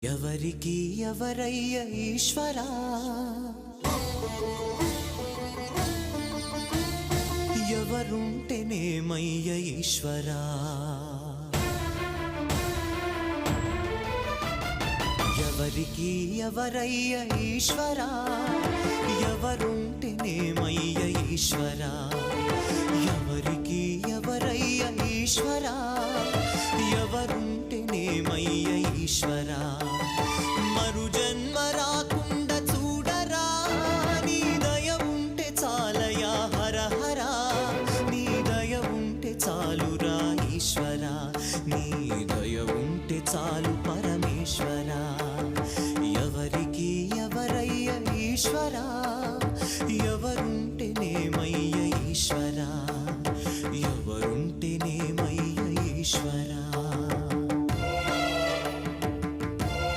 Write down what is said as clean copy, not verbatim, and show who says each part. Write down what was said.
Speaker 1: ఎవరికి ఎవరయ్య ఈశ్వరా, ఎవరుంటేనేమయ్య ఈశ్వరా, ఎవరికి ఎవరయ్య ఈశ్వరా, ఎవరుంటేనేమయ్య ఈశ్వరా, ఎవరికి ఎవరయ్య ఈశ్వరా, ఎవరుంటేనేమయ్య ఈశ్వరా, మరుజ